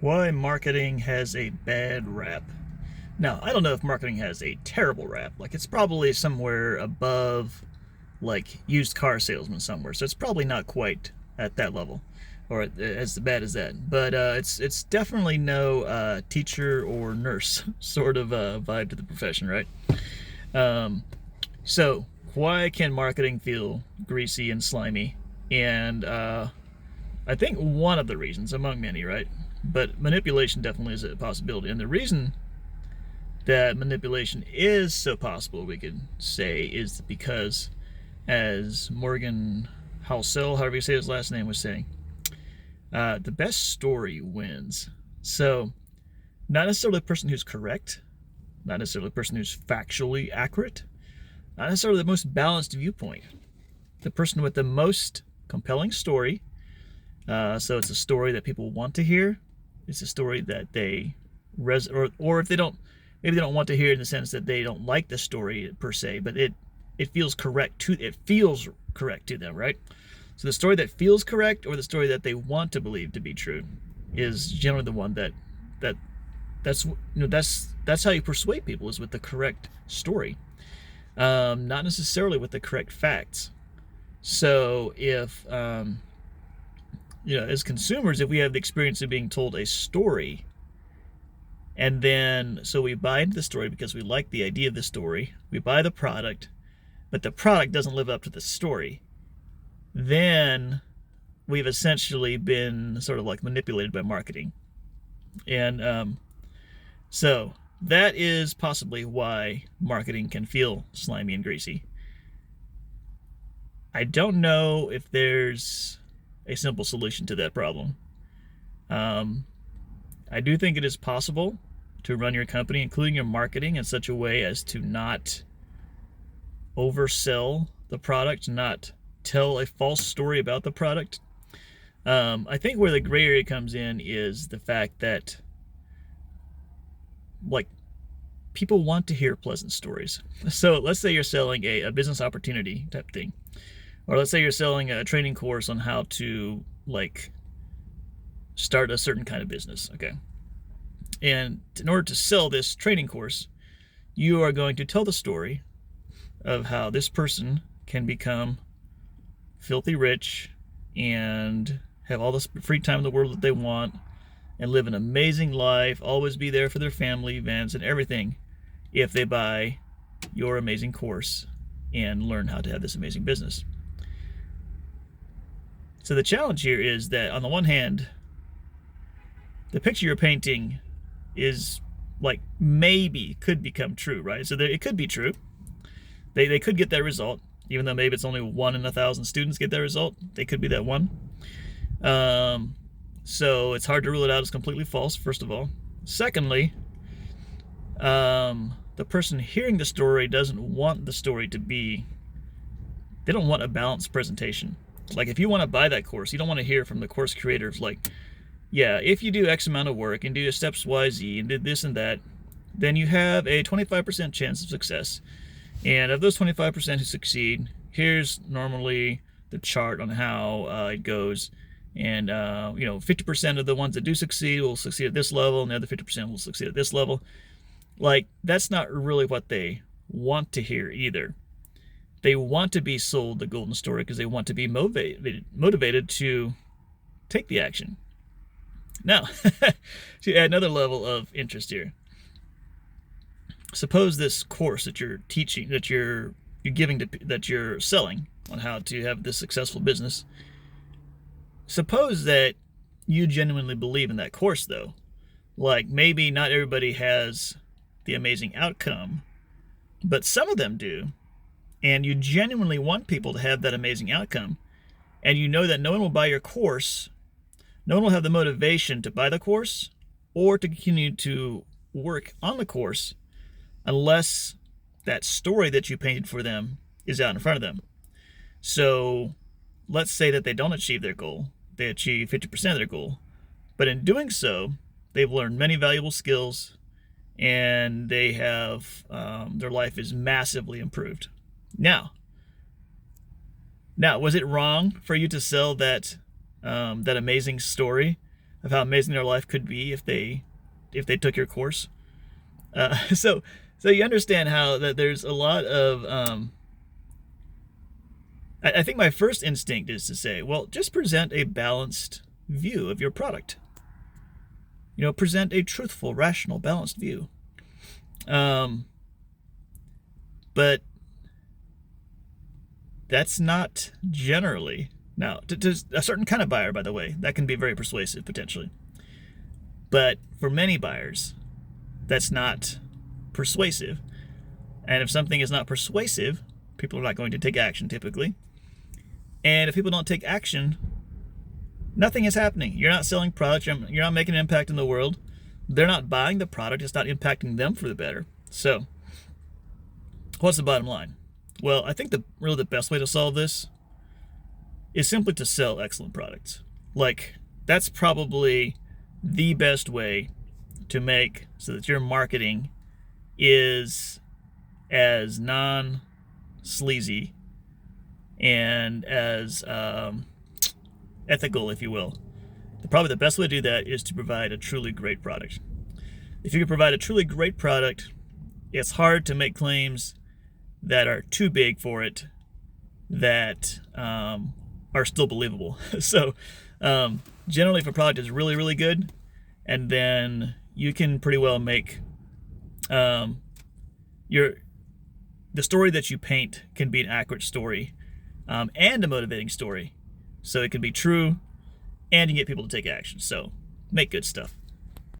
Why marketing has a bad rap. Now, I don't know if marketing has a terrible rap. Like, it's probably somewhere above, like, used car salesman somewhere. So it's probably not quite at that level or as bad as that. But it's definitely no teacher or nurse sort of vibe to the profession, right? Um, so, why can marketing feel greasy and slimy? And I think one of the reasons, among many, right? But manipulation definitely is a possibility. And the reason that manipulation is so possible, we could say, is because, as Morgan Housel, however you say his last name, was saying, the best story wins. So, not necessarily the person who's correct, not necessarily the person who's factually accurate, not necessarily the most balanced viewpoint. The person with the most compelling story. So it's a story that people want to hear. It's a story that they or if they don't, maybe they don't want to hear in the sense that they don't like the story per se, but it feels correct to them, right? So the story that feels correct or the story that they want to believe to be true is generally the one that's how you persuade people, is with the correct story, not necessarily with the correct facts. So if as consumers, if we have the experience of being told a story, and then so we buy into the story because we like the idea of the story, we buy the product, but the product doesn't live up to the story, then we've essentially been sort of like manipulated by marketing. And so that is possibly why marketing can feel slimy and greasy. I don't know if there's a simple solution to that problem. I do think it is possible to run your company, including your marketing, in such a way as to not oversell the product, not tell a false story about the product. I think where the gray area comes in is the fact that, like, people want to hear pleasant stories. So let's say you're selling a business opportunity type thing. Or let's say you're selling a training course on how to, like, start a certain kind of business, okay? And in order to sell this training course, you are going to tell the story of how this person can become filthy rich and have all the free time in the world that they want and live an amazing life, always be there for their family events and everything, if they buy your amazing course and learn how to have this amazing business. So the challenge here is that, on the one hand, the picture you're painting is, like, maybe could become true, right? So it could be true. They could get that result, even though maybe it's only 1 in 1,000 students get that result. They could be that one. So it's hard to rule it out as completely false, first of all. Secondly, the person hearing the story doesn't want the story to be, they don't want a balanced presentation. Like, if you want to buy that course, you don't want to hear from the course creators like, yeah, if you do X amount of work and do steps Y, Z, and did this and that, then you have a 25% chance of success. And of those 25% who succeed, here's normally the chart on how it goes. And 50% of the ones that do succeed will succeed at this level, and the other 50% will succeed at this level. Like, that's not really what they want to hear either. They want to be sold the golden story because they want to be motivated to take the action. Now, to add another level of interest here, suppose this course that you're teaching, that you're selling on how to have this successful business, suppose that you genuinely believe in that course, though. Like, maybe not everybody has the amazing outcome, but some of them do. And you genuinely want people to have that amazing outcome. And you know that no one will buy your course, no one will have the motivation to buy the course or to continue to work on the course unless that story that you painted for them is out in front of them. So let's say that they don't achieve their goal. They achieve 50% of their goal. But in doing so, they've learned many valuable skills, and they have their life is massively improved. Now, was it wrong for you to sell that amazing story of how amazing their life could be if they took your course. So you understand how that there's a lot of I think my first instinct is to say, well, just present a balanced view of your product. Present a truthful, rational, balanced view. But that's not generally. Now, to a certain kind of buyer, by the way, that can be very persuasive potentially. But for many buyers, that's not persuasive. And if something is not persuasive, people are not going to take action typically. And if people don't take action, nothing is happening. You're not selling products. You're not making an impact in the world. They're not buying the product. It's not impacting them for the better. So, what's the bottom line? Well, I think the best way to solve this is simply to sell excellent products. Like, that's probably the best way to make so that your marketing is as non-sleazy and as ethical, if you will. Probably the best way to do that is to provide a truly great product. If you can provide a truly great product, it's hard to make claims that are too big for it that are still believable. So generally, if a product is really, really good, and then you can pretty well make the story that you paint can be an accurate story and a motivating story. So it can be true, and you can get people to take action. So make good stuff.